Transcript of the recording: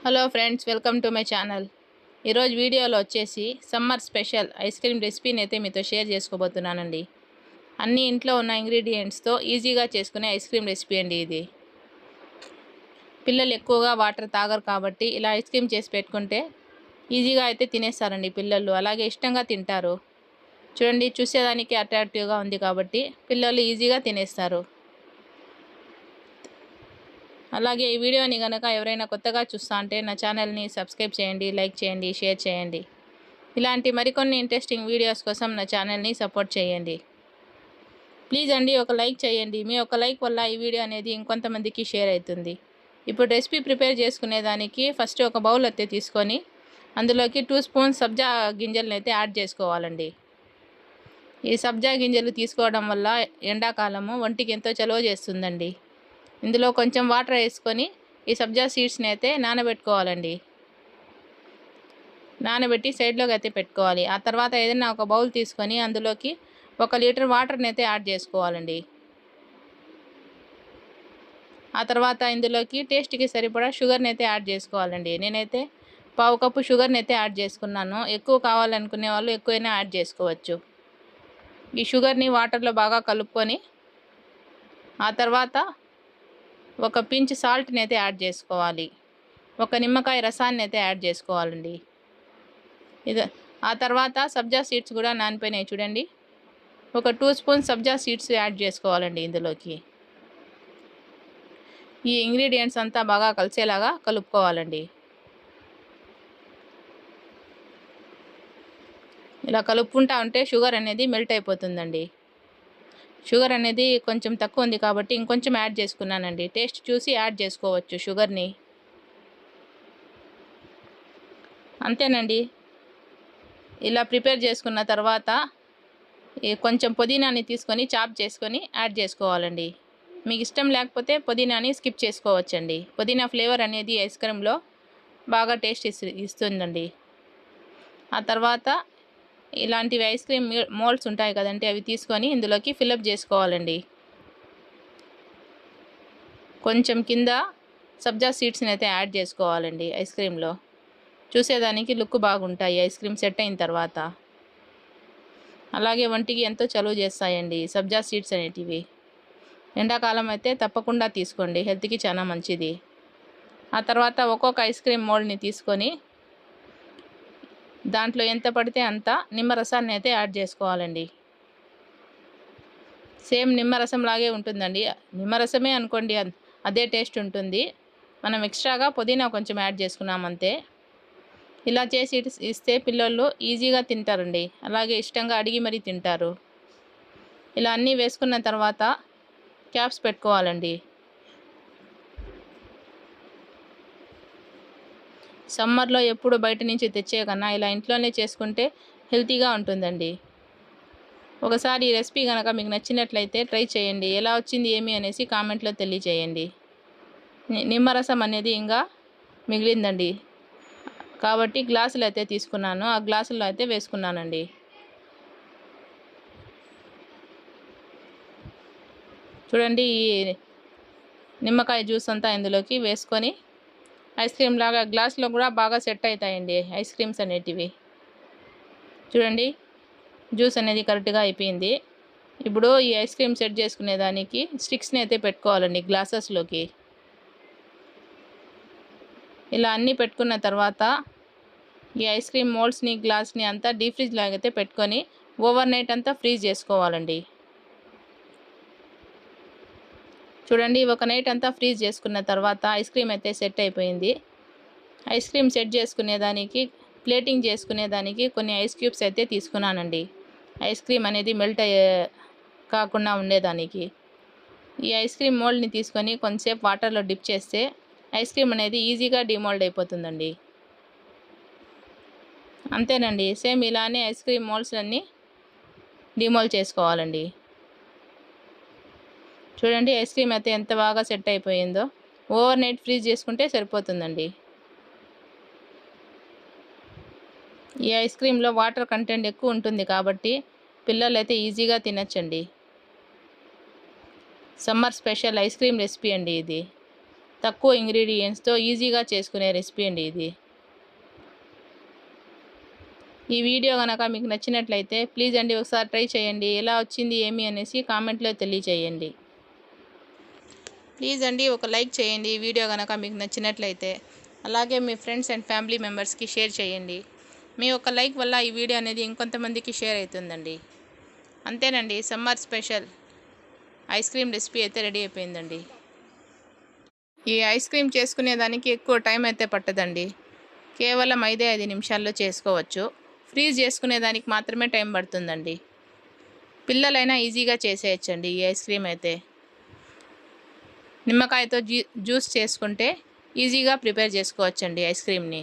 Hello friends, welcome to my channel. ఈరోజు వీడియోలో వచ్చేసి సమ్మర్ స్పెషల్ ఐస్ క్రీమ్ రెసిపీని అయితే మీతో షేర్ చేసుకోబోతున్నానండి. అన్ని ఇంట్లో ఉన్న ఇంగ్రీడియంట్స్తో ఈజీగా చేసుకునే ఐస్ క్రీమ్ రెసిపీ అండి ఇది. పిల్లలు ఎక్కువగా వాటర్ తాగరు కాబట్టి ఇలా ఐస్ క్రీమ్ చేసి పెట్టుకుంటే ఈజీగా అయితే తినేస్తారండి పిల్లలు. అలాగే ఇష్టంగా తింటారు. చూడండి, చూసేదానికి అట్రాక్టివ్గా ఉంది కాబట్టి పిల్లలు ఈజీగా తినేస్తారు. అలాగే ఈ వీడియోని కనుక ఎవరైనా కొత్తగా చూస్తా అంటే నా ఛానల్ని సబ్స్క్రైబ్ చేయండి, లైక్ చేయండి, షేర్ చేయండి. ఇలాంటి మరికొన్ని ఇంట్రెస్టింగ్ వీడియోస్ కోసం నా ఛానల్ని సపోర్ట్ చేయండి. ప్లీజ్ అండి, ఒక లైక్ చేయండి. మీ ఒక లైక్ వల్ల ఈ వీడియో అనేది ఇంకొంతమందికి షేర్ అవుతుంది. ఇప్పుడు రెసిపీ ప్రిపేర్ చేసుకునేదానికి ఫస్ట్ ఒక బౌల్ అయితే తీసుకొని అందులోకి 2 స్పూన్స్ సబ్జా గింజలను అయితే యాడ్ చేసుకోవాలండి. ఈ సబ్జా గింజలు తీసుకోవడం వల్ల ఎండాకాలము ఒంటికి ఎంతో చలువ చేస్తుందండి. ఇందులో కొంచెం వాటర్ వేసుకొని ఈ సబ్జా సీడ్స్ని అయితే నానబెట్టుకోవాలండి. నానబెట్టి సైడ్లోకి అయితే పెట్టుకోవాలి. ఆ తర్వాత ఏదైనా ఒక బౌల్ తీసుకొని అందులోకి 1 లీటర్ వాటర్ని అయితే యాడ్ చేసుకోవాలండి. ఆ తర్వాత ఇందులోకి టేస్ట్కి సరిపడా షుగర్ని అయితే యాడ్ చేసుకోవాలండి. నేనైతే 1/2 కప్పు షుగర్ని అయితే యాడ్ చేసుకున్నాను. ఎక్కువ కావాలనుకునే వాళ్ళు ఎక్కువైనా యాడ్ చేసుకోవచ్చు. ఈ షుగర్ని వాటర్లో బాగా కలుపుకొని ఆ తర్వాత 1 పించ్ సాల్ట్ని అయితే యాడ్ చేసుకోవాలి. 1 నిమ్మకాయ రసాన్ని అయితే యాడ్ చేసుకోవాలండి. ఆ తర్వాత సబ్జా సీడ్స్ కూడా నానిపోయినాయి చూడండి. 1 2 స్పూన్స్ సబ్జా సీడ్స్ యాడ్ చేసుకోవాలండి ఇందులోకి. ఈ ఇంగ్రీడియంట్స్ అంతా బాగా కలిసేలాగా కలుపుకోవాలండి. ఇలా కలుపుకుంటా ఉంటే షుగర్ అనేది మెల్ట్ అయిపోతుందండి. షుగర్ అనేది కొంచెం తక్కువ ఉంది కాబట్టి ఇంకొంచెం యాడ్ చేసుకున్నానండి. టేస్ట్ చూసి యాడ్ చేసుకోవచ్చు షుగర్ని. అంతేనండి. ఇలా ప్రిపేర్ చేసుకున్న తర్వాత కొంచెం పుదీనాని తీసుకొని చాప్ చేసుకొని యాడ్ చేసుకోవాలండి. మీకు ఇష్టం లేకపోతే పుదీనాని స్కిప్ చేసుకోవచ్చండి. పుదీనా ఫ్లేవర్ అనేది ఐస్ క్రీమ్లో బాగా టేస్ట్ ఇస్తుందండి. ఆ తర్వాత ఇలాంటివి ఐస్ క్రీమ్ మోల్డ్స్ ఉంటాయి కదండి, అవి తీసుకొని ఇందులోకి ఫిల్అప్ చేసుకోవాలండి. కొంచెం కింద సబ్జా సీడ్స్ని అయితే యాడ్ చేసుకోవాలండి ఐస్ క్రీమ్లో. చూసేదానికి లుక్ బాగుంటాయి ఐస్ క్రీమ్ సెట్ అయిన తర్వాత. అలాగే ఒంటికి ఎంతో చలువ చేస్తాయండి సబ్జా సీడ్స్ అనేటివి. ఎండాకాలం అయితే తప్పకుండా తీసుకోండి, హెల్త్కి చాలా మంచిది. ఆ తర్వాత ఒక్కొక్క ఐస్ క్రీమ్ మోల్డ్ని తీసుకొని దాంట్లో ఎంత పడితే అంత నిమ్మరసాన్ని అయితే యాడ్ చేసుకోవాలండి. సేమ్ నిమ్మరసం లాగే ఉంటుందండి. నిమ్మరసమే అనుకోండి, అదే టేస్ట్ ఉంటుంది. మనం ఎక్స్ట్రాగా పుదీనా కొంచెం యాడ్ చేసుకున్నాం అంతే. ఇలా చేసి ఇస్తే పిల్లలు ఈజీగా తింటారండి. అలాగే ఇష్టంగా అడిగి మరీ తింటారు. ఇలా అన్నీ వేసుకున్న తర్వాత క్యాప్స్ పెట్టుకోవాలండి. సమ్మర్లో ఎప్పుడు బయట నుంచి తెచ్చే కన్నా ఇలా ఇంట్లోనే చేసుకుంటే హెల్తీగా ఉంటుందండి. ఒకసారి ఈ రెసిపీ కనుక మీకు నచ్చినట్లయితే ట్రై చేయండి. ఎలా వచ్చింది ఏమి అనేసి కామెంట్లో తెలియచేయండి. నిమ్మరసం అనేది ఇంకా మిగిలిందండి కాబట్టి గ్లాసులు అయితే తీసుకున్నాను. ఆ గ్లాసుల్లో అయితే వేసుకున్నానండి. చూడండి, ఈ నిమ్మకాయ జ్యూస్ అంతా ఇందులోకి వేసుకొని ఐస్ క్రీమ్ లాగా గ్లాస్లో కూడా బాగా సెట్ అవుతాయండి ఐస్ క్రీమ్స్ అనేటివి. చూడండి, జ్యూస్ అనేది కరెక్ట్గా అయిపోయింది. ఇప్పుడు ఈ ఐస్ క్రీమ్ సెట్ చేసుకునేదానికి స్టిక్స్ని అయితే పెట్టుకోవాలండి గ్లాసెస్లోకి. ఇలా అన్నీ పెట్టుకున్న తర్వాత ఈ ఐస్ క్రీమ్ మోల్డ్స్ని గ్లాస్ని అంతా డీప్ ఫ్రిడ్జ్ లాగైతే పెట్టుకొని ఓవర్ నైట్ అంతా ఫ్రీజ్ చేసుకోవాలండి. చూడండి, 1 నైట్ అంతా ఫ్రీజ్ చేసుకున్న తర్వాత ఐస్ క్రీమ్ అయితే సెట్ అయిపోయింది. ఐస్ క్రీమ్ సెట్ చేసుకునేదానికి ప్లేటింగ్ చేసుకునేదానికి కొన్ని ఐస్ క్యూబ్స్ అయితే తీసుకున్నానండి. ఐస్ క్రీమ్ అనేది మెల్ట్ కాకుండా ఉండేదానికి. ఈ ఐస్ క్రీమ్ మోల్డ్ని తీసుకొని కొంచెంసేపు వాటర్లో డిప్ చేస్తే ఐస్ క్రీమ్ అనేది ఈజీగా డిమోల్డ్ అయిపోతుందండి. అంతేనండి, సేమ్ ఇలానే ఐస్ క్రీమ్ మోల్డ్స్ అన్నీ డిమోల్డ్ చేసుకోవాలండి. చూడండి, ఐస్ క్రీమ్ అయితే ఎంత బాగా సెట్ అయిపోయిందో. ఓవర్ నైట్ ఫ్రీజ్ చేసుకుంటే సరిపోతుందండి. ఈ ఐస్ క్రీమ్లో వాటర్ కంటెంట్ ఎక్కువ ఉంటుంది కాబట్టి పిల్లలు అయితే ఈజీగా తినచ్చండి. Summer special ice cream recipe అండి ఇది. తక్కువ ఇంగ్రీడియంట్స్తో ఈజీగా చేసుకునే రెసిపీ అండి ఇది. ఈ వీడియో కనుక మీకు నచ్చినట్లయితే ప్లీజ్ అండి ఒకసారి ట్రై చేయండి. ఎలా వచ్చింది ఏమి అనేసి కామెంట్లో తెలియచేయండి. ప్లీజ్ అండి ఒక లైక్ చేయండి ఈ వీడియో కనుక మీకు నచ్చినట్లయితే. అలాగే మీ ఫ్రెండ్స్ అండ్ ఫ్యామిలీ మెంబర్స్కి షేర్ చేయండి. మీ ఒక లైక్ వల్ల ఈ వీడియో అనేది ఇంకొంతమందికి షేర్ అవుతుందండి. అంతేనండి, summer special ice cream recipe అయితే రెడీ అయిపోయిందండి. ఈ ఐస్ క్రీమ్ చేసుకునేదానికి ఎక్కువ టైం అయితే పట్టదండి. కేవలం 5 నిమిషాల్లో చేసుకోవచ్చు. ఫ్రీజ్ చేసుకునేదానికి మాత్రమే టైం పడుతుందండి. పిల్లలైనా ఈజీగా చేసేయచ్చండి ఈ ఐస్ క్రీమ్ అయితే. నిమ్మకాయతో జ్యూస్ చేసుకుంటే ఈజీగా ప్రిపేర్ చేసుకోవచ్చండి ఐస్ క్రీమ్ని.